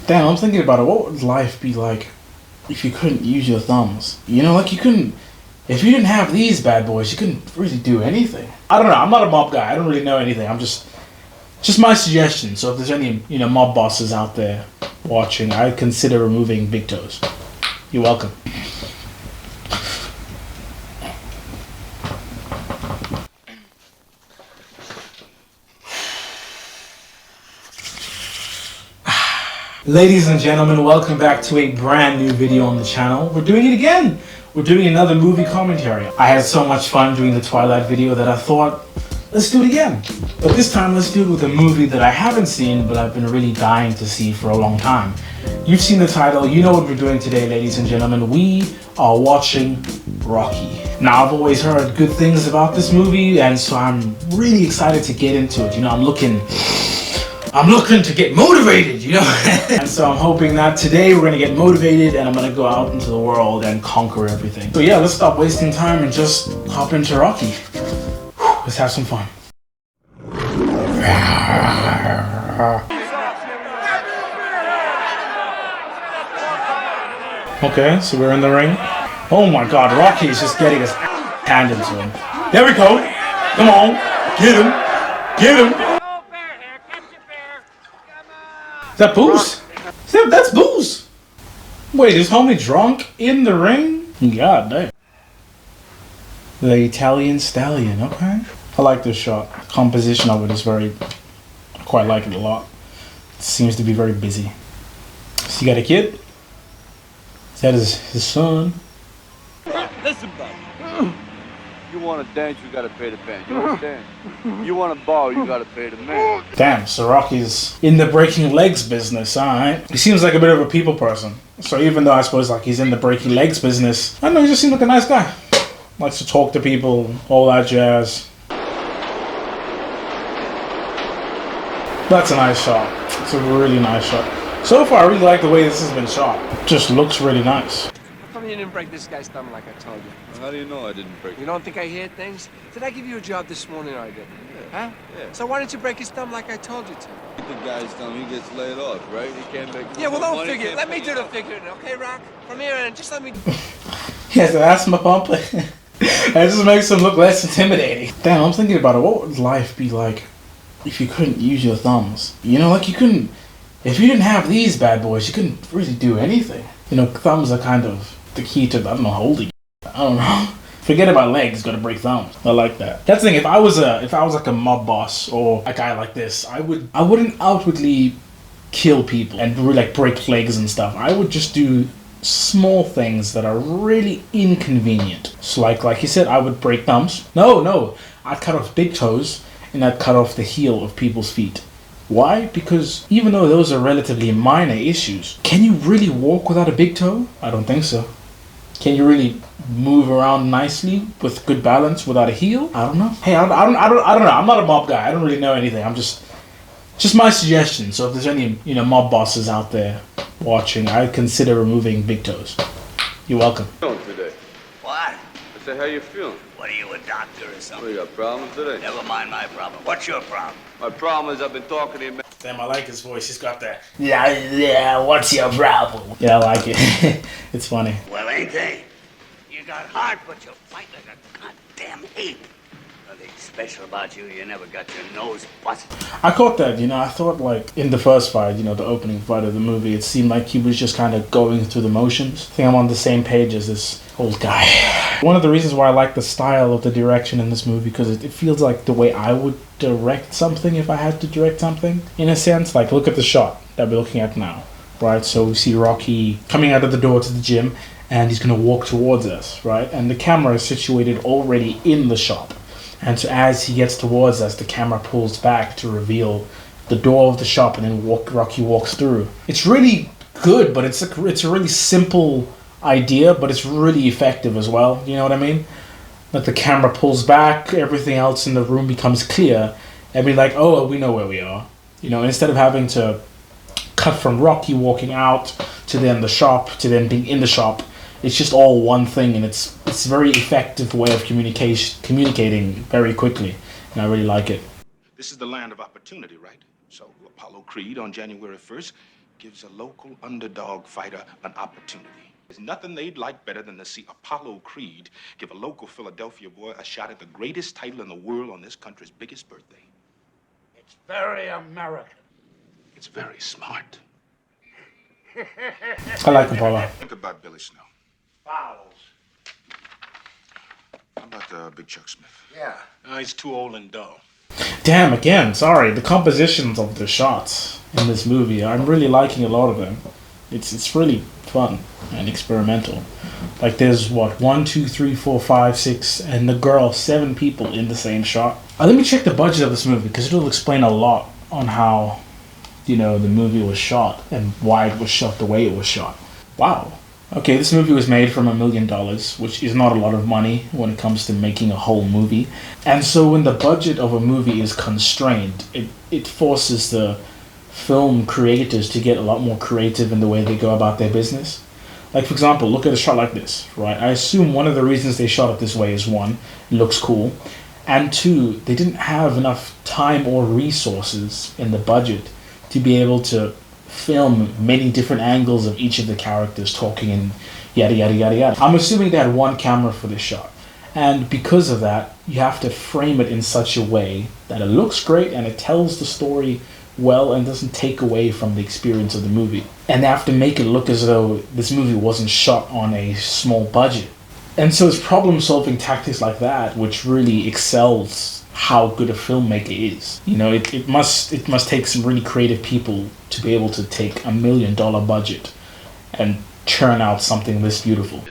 Damn, I'm thinking about it. What would life be like if you couldn't use your thumbs? You know, like you couldn't. If you didn't have these bad boys, you couldn't really do anything. I don't know. I'm not a mob guy. I don't really know anything. I'm just my suggestion. So if there's any mob bosses out there watching, I'd consider removing big toes. You're welcome. Ladies and gentlemen, welcome back to a brand new video on the channel. We're doing it again. We're doing another movie commentary. I had so much fun doing the Twilight video that I thought, let's do it again. But this time, let's do it with a movie that I haven't seen, but I've been really dying to see for a long time. You've seen the title. You know what we're doing today, ladies and gentlemen. We are watching Rocky. Now, I've always heard good things about this movie, and so I'm really excited to get into it. I'm looking to get motivated, And so I'm hoping that today we're going to get motivated and I'm going to go out into the world and conquer everything. So yeah, let's stop wasting time and just hop into Rocky. Whew, let's have some fun. Okay, so we're in the ring. Oh my god, Rocky is just getting his handed to him. There we go. Come on. Get him. Get him. Is that booze? That's booze! Wait, is homie drunk in the ring? God damn. The Italian Stallion, okay. I like this shot. The composition of it is I quite like it a lot. It seems to be very busy. So you got a kid? Is that his son? Listen, bud. You want to dance, you gotta pay the band. You understand? You want to ball, you gotta pay the man. Damn, so Rocky's in the breaking legs business, alright? He seems like a bit of a people person. So even though I suppose like he's in the breaking legs business, I don't know, he just seems like a nice guy. Likes to talk to people, all that jazz. That's a nice shot. It's a really nice shot. So far, I really like the way this has been shot. Just looks really nice. How come you didn't break this guy's thumb like I told you? Well, how do you know I didn't break it? You don't think I hear things? Did I give you a job this morning or I didn't? Yeah. Huh? Yeah. So why didn't you break his thumb like I told you to? The guy's thumb, he gets laid off, right? He can't make Yeah, well, don't money, figure it. can't Let me pay do the off. figuring, okay, Rock? From here on, just let me... He has an asthma pump. That just makes him look less intimidating. Damn, I'm thinking about it. What would life be like if you couldn't use your thumbs? Like you couldn't... If you didn't have these bad boys, you couldn't really do anything. Thumbs are kind of the key to, I don't know, holding. I don't know. Forget about legs, gotta break thumbs. I like that. That's the thing, if I was like a mob boss or a guy like this, I wouldn't outwardly kill people and really like break legs and stuff. I would just do small things that are really inconvenient. So like you said, I would break thumbs. No, I'd cut off big toes and I'd cut off the heel of people's feet. Why? Because even though those are relatively minor issues, can you really walk without a big toe? I don't think so. Can you really move around nicely with good balance without a heel? I don't know. Hey, I don't know. I'm not a mob guy. I don't really know anything. I'm just my suggestion. So if there's any mob bosses out there watching, I'd consider removing big toes. You're welcome. Today. What? I said, how you feeling? What are you, a doctor or something? Well, you got problems today? Never mind my problem. What's your problem? My problem is I've been talking to you, man. Damn, I like his voice. He's got that. Yeah, what's your problem? Yeah, I like it. It's funny. Well, ain't they? You got heart, but you fight like a goddamn ape. Nothing special about you. You never got your nose busted. I caught that, I thought like in the first fight, the opening fight of the movie, it seemed like he was just kind of going through the motions. I think I'm on the same page as this old guy. One of the reasons why I like the style of the direction in this movie, because it feels like the way I would direct something if I had to direct something, in a sense. Like, look at the shot that we're looking at now, right? So we see Rocky coming out of the door to the gym, and he's going to walk towards us, right? And the camera is situated already in the shop. And so as he gets towards us, the camera pulls back to reveal the door of the shop, and then Rocky walks through. It's really good, but it's a really simple idea, but it's really effective as well. You know what I mean? Like the camera pulls back, everything else in the room becomes clear, and we're like, oh, we know where we are. Instead of having to cut from Rocky walking out to then the shop to then being in the shop, it's just all one thing, and it's a very effective way of communicating very quickly, and I really like it. This is the land of opportunity, right? So Apollo Creed on January 1st gives a local underdog fighter an opportunity. There's nothing they'd like better than to see Apollo Creed give a local Philadelphia boy a shot at the greatest title in the world on this country's biggest birthday. It's very American. It's very smart. I like Apollo. Think about Billy Snow. Fouls. How about Big Chuck Smith? Yeah. He's too old and dull. Damn, again, sorry. The compositions of the shots in this movie, I'm really liking a lot of them. It's really fun and experimental. Like there's what, 1, 2, 3, 4, 5, 6, and the girl, 7 people in the same shot. Let me check the budget of this movie because it'll explain a lot on how, the movie was shot and why it was shot the way it was shot. Wow. Okay, this movie was made from $1 million, which is not a lot of money when it comes to making a whole movie. And so when the budget of a movie is constrained, it forces the film creators to get a lot more creative in the way they go about their business. Like, for example, look at a shot like this, right? I assume one of the reasons they shot it this way is 1, it looks cool, and 2, they didn't have enough time or resources in the budget to be able to film many different angles of each of the characters talking and yada yada yada yada. I'm assuming they had 1 camera for this shot, and because of that you have to frame it in such a way that it looks great and it tells the story well and doesn't take away from the experience of the movie. And they have to make it look as though this movie wasn't shot on a small budget. And so it's problem-solving tactics like that which really excels how good a filmmaker is. It must take some really creative people to be able to take $1 million budget and churn out something this beautiful.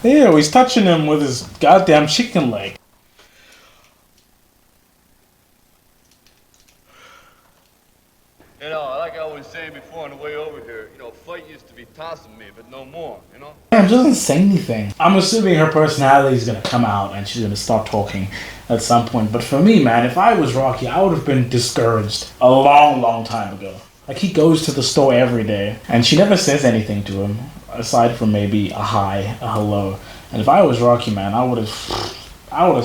Ew, he's touching him with his goddamn chicken leg. Like I was saying before on the way over here, fight used to be tossing me, but no more, Damn, she doesn't say anything. I'm assuming her personality is gonna come out and she's gonna start talking at some point. But for me, man, if I was Rocky, I would have been discouraged a long, long time ago. Like, he goes to the store every day and she never says anything to him, aside from maybe a hi, a hello. And if I was Rocky, man, I would have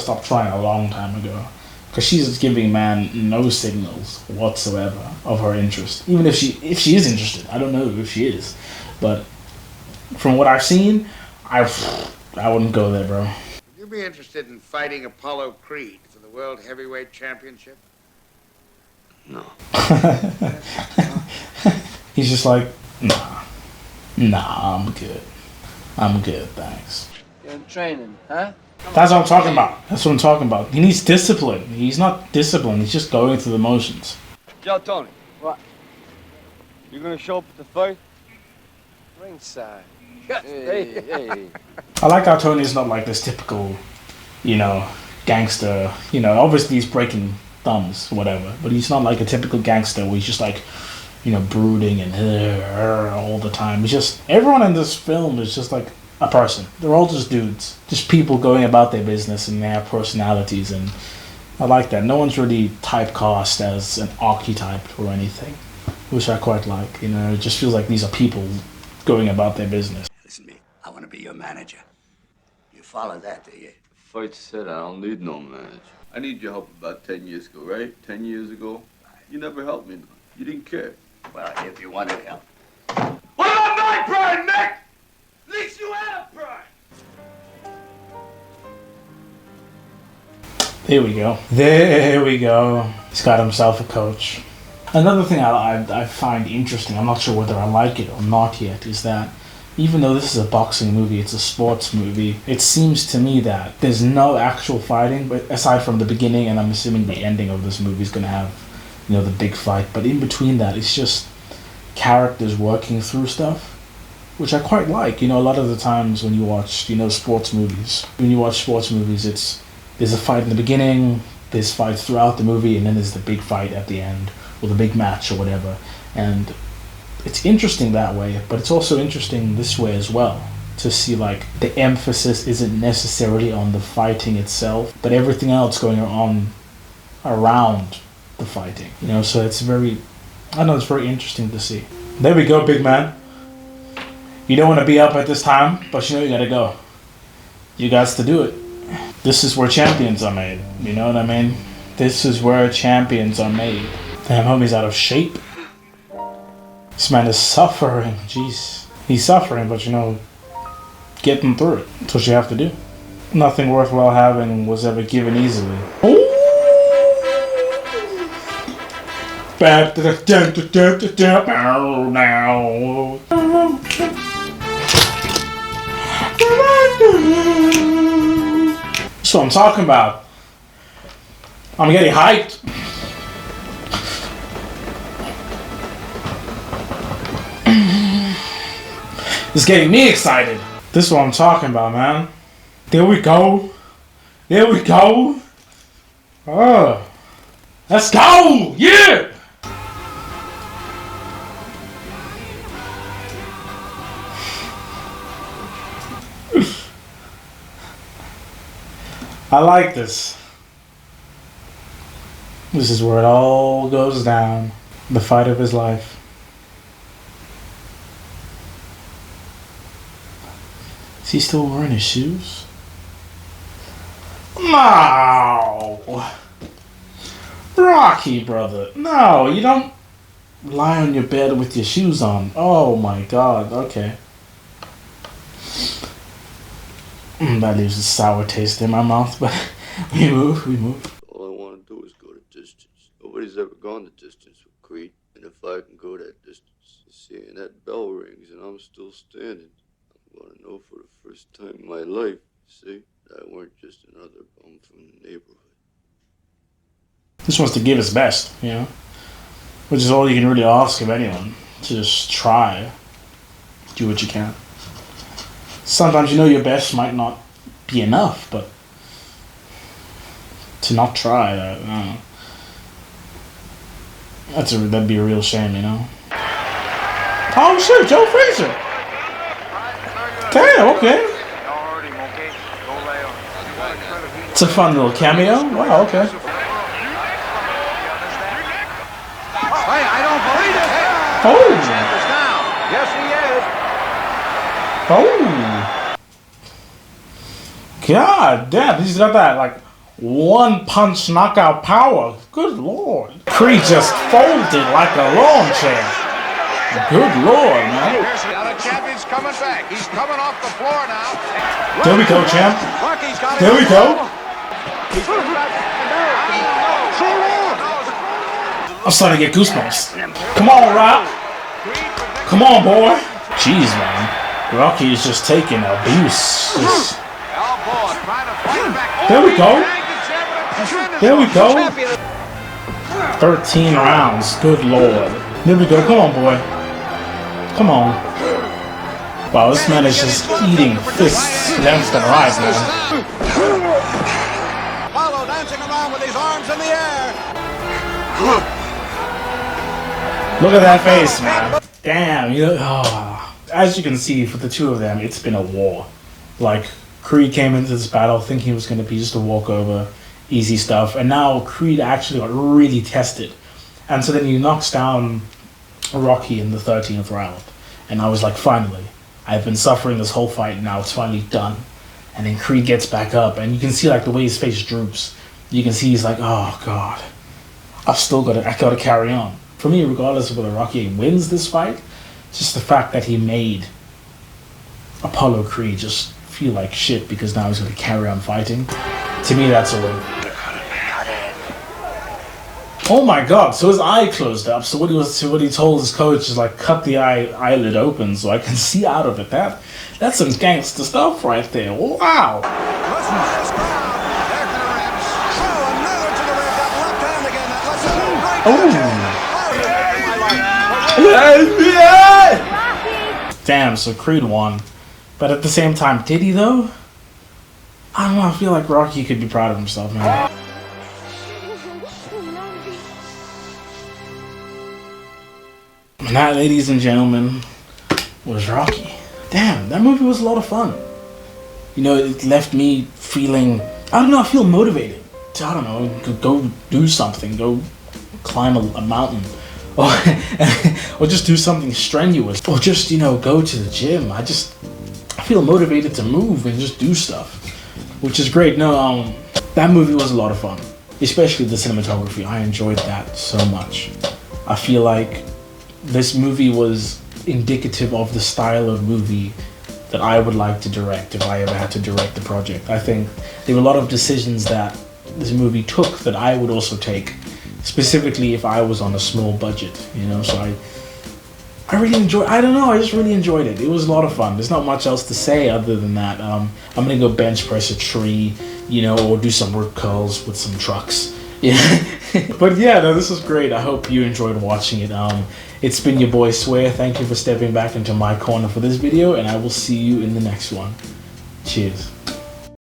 stopped trying a long time ago. Because she's giving man no signals whatsoever of her interest. Even if she is interested. I don't know if she is. But from what I've seen, I wouldn't go there, bro. Would you be interested in fighting Apollo Creed for the World Heavyweight Championship? No. He's just like, nah, I'm good. I'm good, thanks. You're in training, huh? That's what I'm talking about. He needs discipline. He's not disciplined. He's just going through the motions. Yo, Tony. What? You gonna show up at the fight? Ringside. Hey. I like how Tony's not like this typical, gangster. Obviously he's breaking thumbs, whatever. But he's not like a typical gangster where he's just like, brooding and all the time. It's just, everyone in this film is just like a person. They're all just dudes. Just people going about their business and they have personalities, and I like that. No one's really typecast as an archetype or anything, which I quite like. It just feels like these are people going about their business. Listen to me. I want to be your manager. You follow that, do you? Fight said I don't need no manager. I need your help about 10 years ago, right? 10 years ago. You never helped me. You didn't care. Well, if you wanted help. What about my pride, Nick? At least you had a pride. There we go. He's got himself a coach. Another thing I find interesting, I'm not sure whether I like it or not yet, is that even though this is a boxing movie, it's a sports movie, it seems to me that there's no actual fighting, but aside from the beginning, and I'm assuming the ending of this movie is going to have, the big fight. But in between that, it's just characters working through stuff, which I quite like. A lot of the times when you watch, sports movies, there's a fight in the beginning, there's fights throughout the movie, and then there's the big fight at the end, or the big match or whatever. And it's interesting that way, but it's also interesting this way as well, to see like the emphasis isn't necessarily on the fighting itself, but everything else going on around the fighting. So it's it's very interesting to see. There we go, big man. You don't want to be up at this time, but you gotta go. You got to do it. This is where champions are made. You know what I mean? This is where champions are made. Damn, homie's out of shape. This man is suffering. Jeez. He's suffering, but you know, getting through it. That's what you have to do. Nothing worthwhile having was ever given easily. That's what I'm talking about. I'm getting hyped. It's getting me excited. This is what I'm talking about, man. There we go. There we go. Oh. Let's go! Yeah! I like this. This is where it all goes down. The fight of his life. Is he still wearing his shoes? No! Rocky, brother. No, you don't lie on your bed with your shoes on. Oh my god, okay. That leaves a sour taste in my mouth, but we move. All I want to do is go the distance. Nobody's ever gone the distance with Creed. And if I can go that distance, seeing that bell rings and I'm still standing, I'm going to know for the first time in my life, see, that I weren't just another bum from the neighborhood. Just wants to give his best, you know? Which is all you can really ask of anyone. To just try. Do what you can. Sometimes you know your best might not be enough, but to not try, that'd be a real shame, you know? Oh shit, Joe Frazier! Damn, okay. It's a fun little cameo. Wow, okay. Hey, I don't believe it. Oh. Yes, he is. Oh. God damn, he's got that like one punch knockout power. Good lord. Creed just folded like a lawn chair. Good lord, man. Now the champion's coming back. He's coming off the floor now. There we go, champ. Rocky's got it. There we go. I'm starting to get goosebumps. Come on, Rock. Come on, boy. Jeez, man. Rocky is just taking abuse. There we go. There we go. 13 rounds. Good lord. There we go. Come on, boy. Come on. Wow, this man is just eating fists left and right, man. Apollo dancing around with his arms in the air. Look at that face, man. Damn, you know, oh. As you can see, for the two of them, it's been a war. Like, Creed came into this battle thinking it was going to be just a walkover, easy stuff, and now Creed actually got really tested. And so then he knocks down Rocky in the 13th round. And I was like, finally, I've been suffering this whole fight, now it's finally done. And then Creed gets back up, and you can see like the way his face droops. You can see he's like, oh god, I gotta carry on. For me, regardless of whether Rocky wins this fight, just the fact that he made Apollo Creed just feel like shit because now he's gonna carry on fighting. To me, that's a win. Oh my god, so his eye closed up. So what he told his coach is like, cut the eyelid open so I can see out of it. That's some gangster stuff right there. Wow. Damn, so Creed won. But at the same time, did he though? I don't know, I feel like Rocky could be proud of himself, man. And that, ladies and gentlemen, was Rocky. Damn, that movie was a lot of fun. You know, it left me feeling, I don't know, I feel motivated to, I don't know, go do something, go climb a mountain, or just do something strenuous, or just, you know, go to the gym. I feel motivated to move and just do stuff, which is great. No, that movie was a lot of fun, especially the cinematography. I enjoyed that so much. I feel like this movie was indicative of the style of movie that I would like to direct if I ever had to direct the project. I think there were a lot of decisions that this movie took that I would also take, specifically if I was on a small budget, you know. So I really enjoyed. I don't know. I just really enjoyed it. It was a lot of fun. There's not much else to say other than that. I'm gonna go bench press a tree, you know, or do some root curls with some trucks. Yeah. But yeah, no, this was great. I hope you enjoyed watching it. It's been your boy Swear. Thank you for stepping back into my corner for this video, and I will see you in the next one. Cheers.